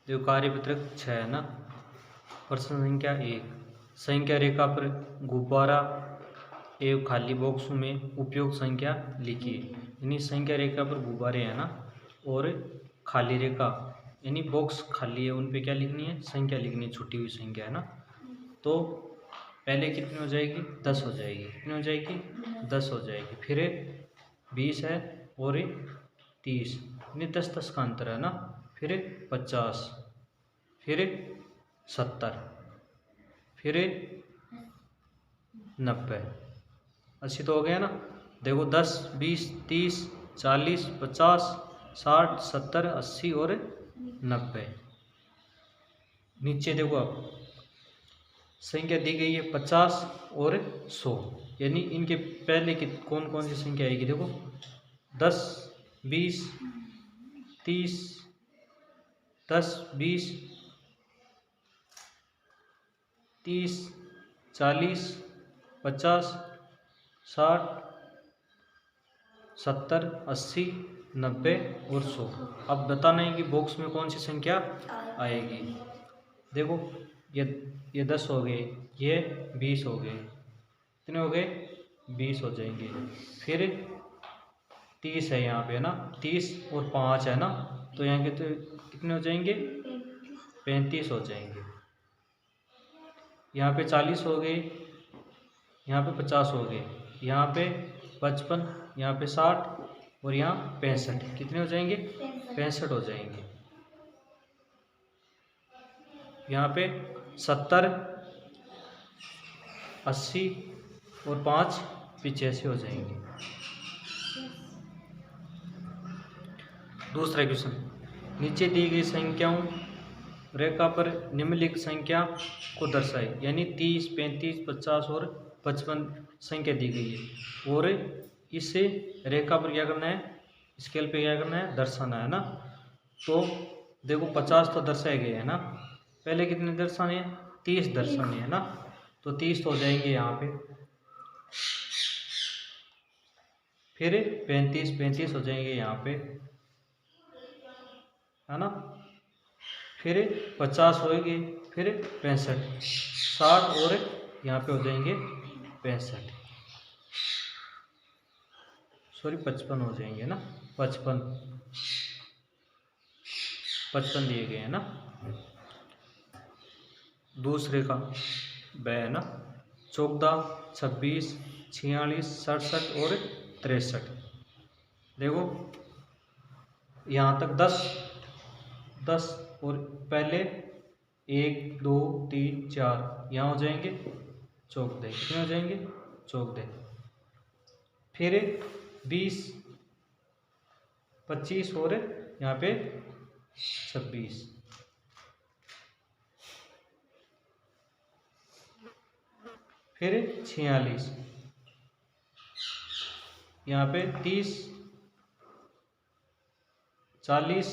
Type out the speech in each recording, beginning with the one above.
जो कार्यपत्रक 6 है ना, प्रश्न संख्या 1, संख्या रेखा पर गुब्बारा एवं खाली बॉक्स में उपयोग संख्या लिखिए। यानी संख्या रेखा पर गुब्बारे हैं ना, और खाली रेखा यानी बॉक्स खाली है, उन पे क्या लिखनी है, संख्या लिखनी है, छुट्टी हुई संख्या है ना। तो पहले कितनी हो जाएगी, 10 हो जाएगी। कितनी हो जाएगी, 10 हो जाएगी। फिर 20 है और 30, यानी 10 का अंतर है ना। फिर 50, फिर 70, फिर 90, 80 तो हो गया ना। देखो 10, 20, 30, 40, 50, 60, 70, 80 और 90। नीचे देखो अब संख्या दी गई है 50 और 100, यानी इनके पहले की कौन कौन सी संख्या आएगी। देखो 10, 20, 30, 10, 20, 30, 40, 50, 60, 70, 80, 90 और 100। अब बताना है कि बॉक्स में कौन सी संख्या आएगी। देखो ये 10 हो गए, ये 20 हो गए, कितने हो गए, 20 हो जाएंगे। फिर 30 है यहाँ पे ना, 30 और 5 है ना, तो यहाँ के तो कितने हो जाएंगे, 35 हो जाएंगे। यहाँ पे 40 हो गए, यहाँ पे 50 हो गए, यहाँ पे 55, यहाँ पे 60 और यहाँ 65, कितने हो जाएंगे, 65 हो जाएंगे। यहाँ पे 70, 80 और 5 85 हो जाएंगे। दूसरा क्वेश्चन, नीचे दी गई संख्याओं रेखा पर निम्नलिखित संख्या को दर्शाए। यानी 30, 35, 50 और 55 संख्या दी गई है, और इस रेखा पर क्या करना है, स्केल पे क्या करना है, दर्शाना है ना। तो देखो 50 तो दर्शाए गए है ना, पहले कितने दर्शाने हैं, 30 दर्शाने हैं ना, तो 30 तो हो जाएंगे यहाँ पे। फिर 35 हो जाएंगे यहाँ पे, है ना। फिर 50 होएंगे, फिर 65, 60 और यहाँ पे हो जाएंगे 65, सॉरी 55 हो जाएंगे ना, 55 दिए गए हैं ना। दूसरे का ब है ना, 14, 26, 46, 67 और 63। देखो यहाँ तक 10 और पहले 1, 2, 3, 4 यहाँ हो जाएंगे, चौक दे, कितने हो जाएंगे, चौक दे। फिर 20, 25 और यहाँ पे 26, फिर 46, यहाँ पे 30, 40,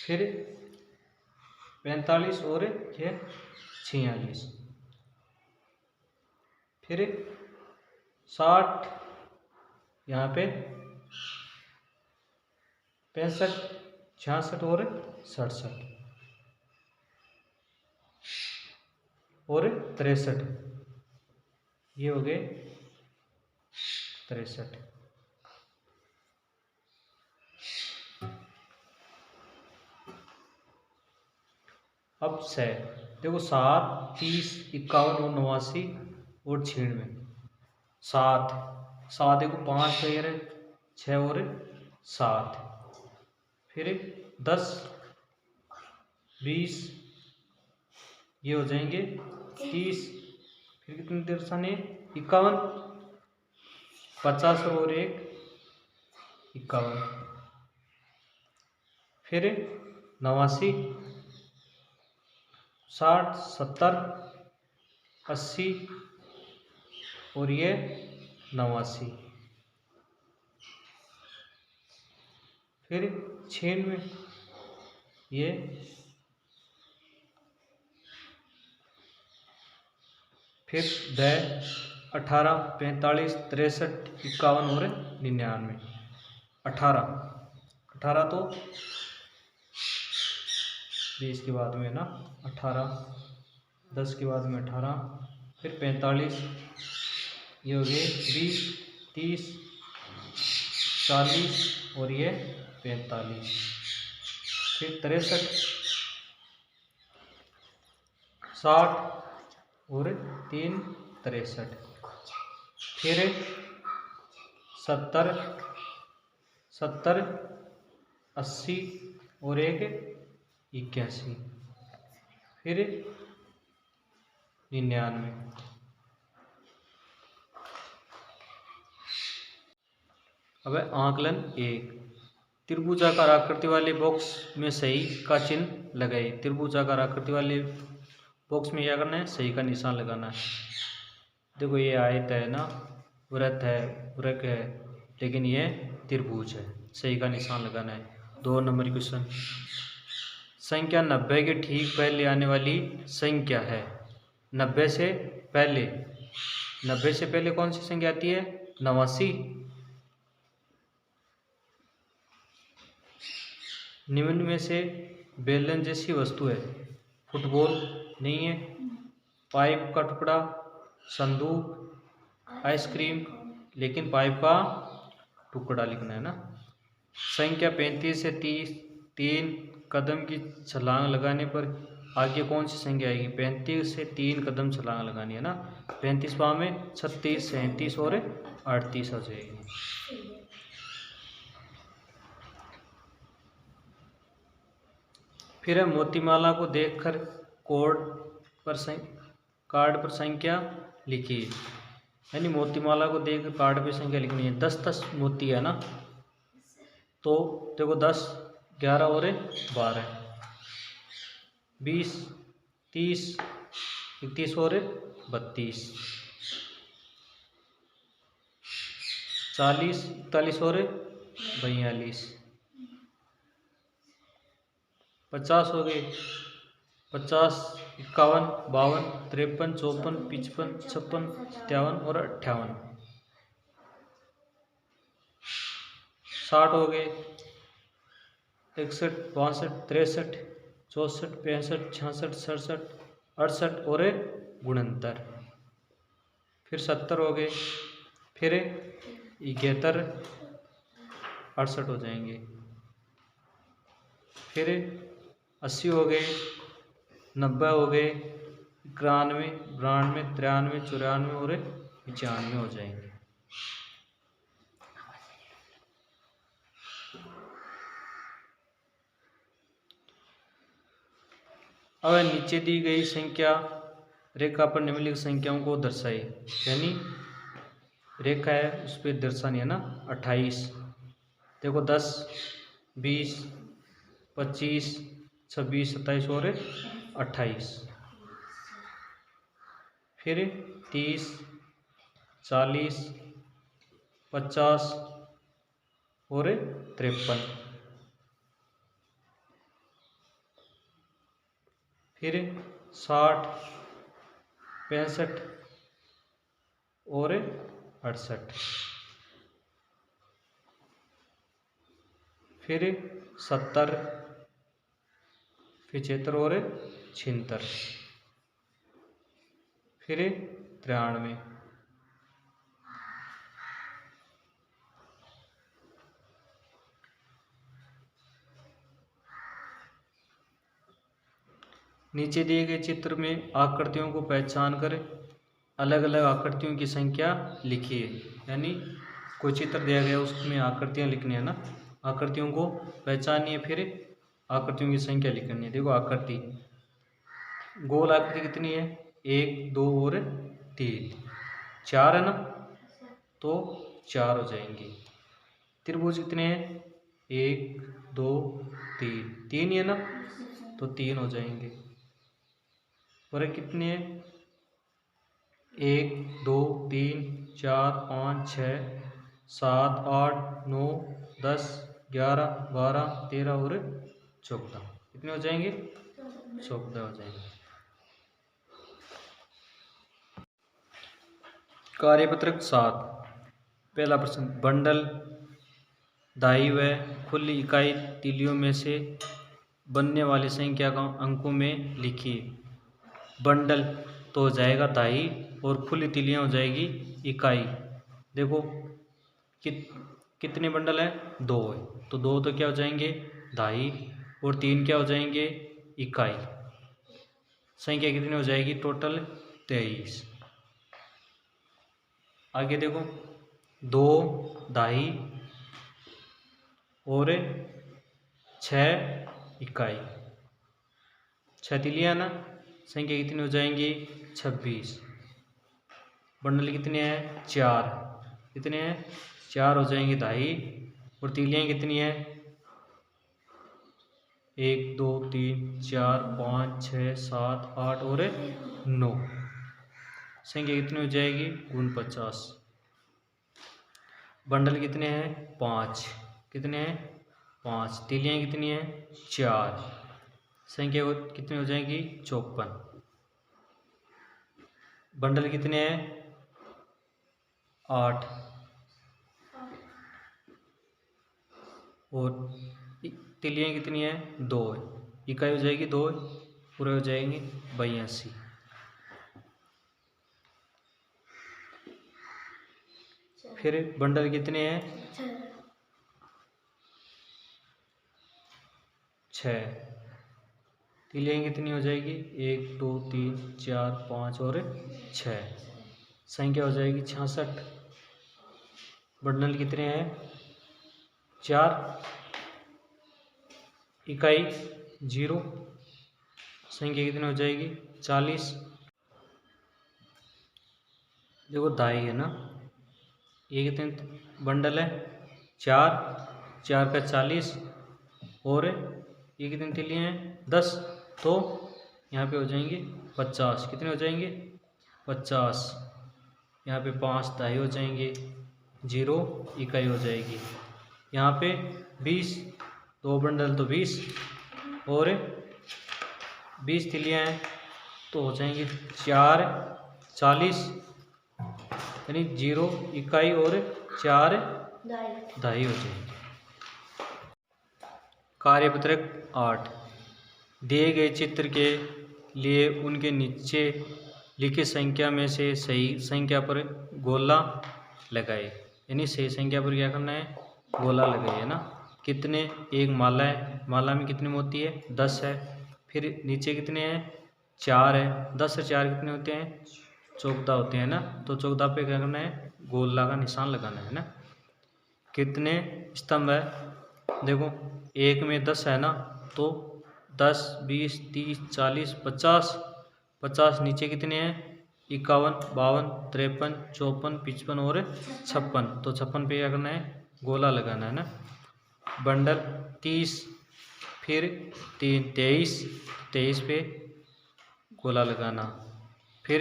फिर 45 और ये 46, फिर 60, यहाँ पे 65, 66 और 67 और 63, ये हो गए 63। अब से देखो 7, 30, 51 और 89 और 96। 7 देखो 5 वगैरह 6 और 7, फिर 10, 20 ये हो जाएंगे 30, फिर कितने दर्शाने 51, 50 और 1 51, फिर 89, 60, 70, 80 और ये 89, फिर 96 ये, फिर 10, 18, 45, 63, 51 और 99। 18 तो 20 के बाद में ना 18, 10 के बाद में 18, फिर 45, ये हो गए 20, 30, 40 और ये 45, फिर 63, 60 और 3 63, फिर 70, 70, 80 और एक 81, फिर 99। अब आंकलन 1, त्रिभुजाकार आकृति वाले बॉक्स में सही का चिन्ह लगाइए। त्रिभुजाकार आकृति वाले बॉक्स में क्या करना है, सही का निशान लगाना है। देखो ये आयत है ना, वृत्त है, वृक्क है, लेकिन ये त्रिभुज है, सही का निशान लगाना है। 2 नंबर क्वेश्चन, संख्या 90 के ठीक पहले आने वाली संख्या है। 90 से पहले, 90 से पहले कौन सी संख्या आती है, 89। निम्न में से बेलन जैसी वस्तु है, फुटबॉल नहीं है, पाइप का टुकड़ा, संदूक, आइसक्रीम, लेकिन पाइप का टुकड़ा लिखना है ना। संख्या 35 से 3 कदम की छलांग लगाने पर आगे कौन सी संख्या आएगी, 35 से 3 कदम छलांग लगानी है ना। 35 पाँव में 36, 37 और 38 हो जाएगी। फिर मोतीमाला को देखकर कार्ड पर संख्या लिखिए। यानी मोतीमाला को देखकर कार्ड पर संख्या लिखनी है। 10 मोती है ना, तो देखो 10, 11 और 12, 20, 30, 31 और 32, 40, 41 और 42, 50 हो गए, 50, 51, 52, 53, 54, 55, 56, 57 और 58, 60 हो गए, 61, 62, 63, 64, 65, 66, 67, 68 और 69, फिर 70 हो गए, फिर 71, 68 हो जाएंगे, फिर 80 हो गए, 90 हो गए, 91, 92, 93, 94 और 95 हो जाएंगे। अब नीचे दी गई संख्या रेखा पर निम्नलिखित संख्याओं को दर्शाए। यानी रेखा है उस पर दर्शानी है ना। 28, देखो 10, 20, 25, 26, 27 और 28, फिर 30, 40, 50 और 53, फिर 60, 65 और 68, फिर 70, 75 और 76, फिर 93, नीचे दिए गए चित्र में आकृतियों को पहचान कर अलग अलग आकृतियों की संख्या लिखिए। यानी कोई चित्र दिया गया उसमें आकृतियां लिखनी है ना, आकृतियों को पहचानिए, फिर आकृतियों की संख्या लिखनी है। देखो आकृति, गोल आकृति कितनी है, 1, 2 और 3, 4 है ना, तो 4 हो जाएंगे। त्रिभुज कितने हैं, 1, 2, 3, 3 है ना, तो 3 हो जाएंगे। वर्ग कितने हैं, 1, 2, 3, 4, 5, 6, 7, 8, 9, 10, 11, 12, 13 और 14, कितने हो जाएंगे, 14 हो जाएंगे। कार्यपत्रक 7, पहला प्रश्न, बंडल दाई व खुली इकाई तीलियों में से बनने वाली संख्या का अंकों में लिखिए। बंडल तो हो जाएगा दाई और खुली तिलियाँ हो जाएगी इकाई। देखो कितने बंडल हैं? 2 है, तो 2 तो क्या हो जाएंगे? दाई, और 3 क्या हो जाएंगे? इकाई। संख्या कितनी हो जाएगी? टोटल 23। आगे देखो 2 दाई और 6 इकाई, 6 तिलियाँ ना, संख्या कितनी हो जाएंगी? 26। बंडल कितने हैं? 4। कितने हैं? 4 हो जाएंगे दाई, और तिलियाँ कितनी हैं? 1 2 3 4 5 6 7 8 और 9। संख्या कितनी हो जाएगी? 49। बंडल कितने हैं? 5। कितने हैं? 5। तिलियाँ कितनी हैं? 4। संख्या कितनी हो जाएगी? 54। बंडल कितने हैं? 8, और तिलियाँ कितनी हैं? 2। इकाई हो जाएगी 2, पूरे हो जाएंगे 82। फिर बंडल कितने हैं? 6। तिलियाँ कितनी हो जाएगी? 1 2 3 4 5 और 6। संख्या हो जाएगी 66। बंडल कितने हैं? 4। इकाई 0। संख्या कितनी हो जाएगी? 40। देखो दाई है ना, ये कितने बंडल है? 4। 4 का 40, और ये कितनी तिलियाँ हैं? 10। तो यहाँ पे हो जाएंगे 50। कितने हो जाएंगे? 50। यहाँ पे 5 दाई हो जाएंगे, 0 इकाई हो जाएगी। यहाँ पे 20, 2 बंडल तो 20, और 20 तिलियाँ हैं, तो हो जाएंगी 4 40, यानी 0 इकाई और 4 दाई हो जाएगी। कार्यपत्रक 8। दिए गए चित्र के लिए उनके नीचे लिखी संख्या में से सही संख्या पर गोला लगाए। यानी सही संख्या पर क्या करना है? गोला लगाइए ना। कितने? एक माला है, माला में कितनी मोती है? 10 है। फिर नीचे कितने हैं? 4 है। 10 से 4 कितने होते हैं? 14 होते हैं ना। तो 14 पे क्या करना है? गोला का निशान लगाना है ना। कितने स्तंभ है? देखो एक में 10 है ना, तो 10 20 30 40 50। 50 नीचे कितने हैं? 51 52 53 54 55 और 56। तो 56 पे क्या करना है? गोला लगाना है ना। बंडल 30, फिर 3 23, 23 पे गोला लगाना। फिर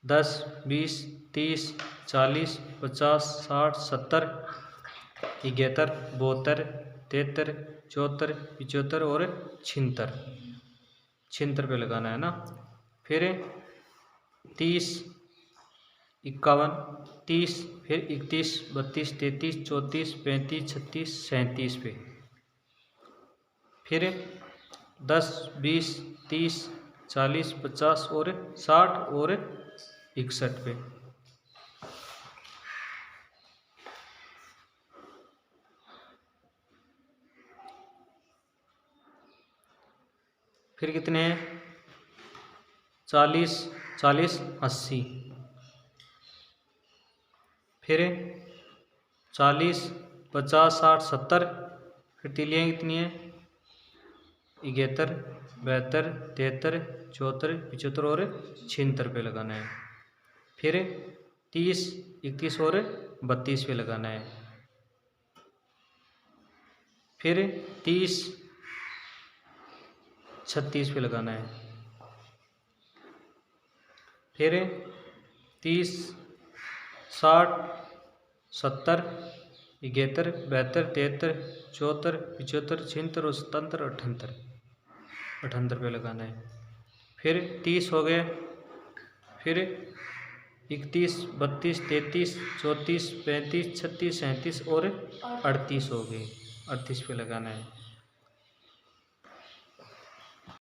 10 20 30 40 50 60 70 71 72 73 74 75 और 76। 76 पे लगाना है ना। फिर 30 51 30, फिर 31 32 33 34 35 36 37 पे। फिर 10 20 30 40 50 और 60 और 61 पे। फिर कितने हैं? 40 40 80। फिर 40 50 60 70। फिर तिलियाँ कितनी हैं? 71 72 73 74 75 और 76 पे लगाना है। फिर 30 31 और 32 पे लगाना है। फिर 30 36 पे लगाना है। फिर 30 60 70 71 72 73 74 75 76 और 77 78 78 पे लगाना है। फिर 30 हो गए। फिर 31 32 33 34 35 36 37 और 38 हो गए। 38 पे लगाना है।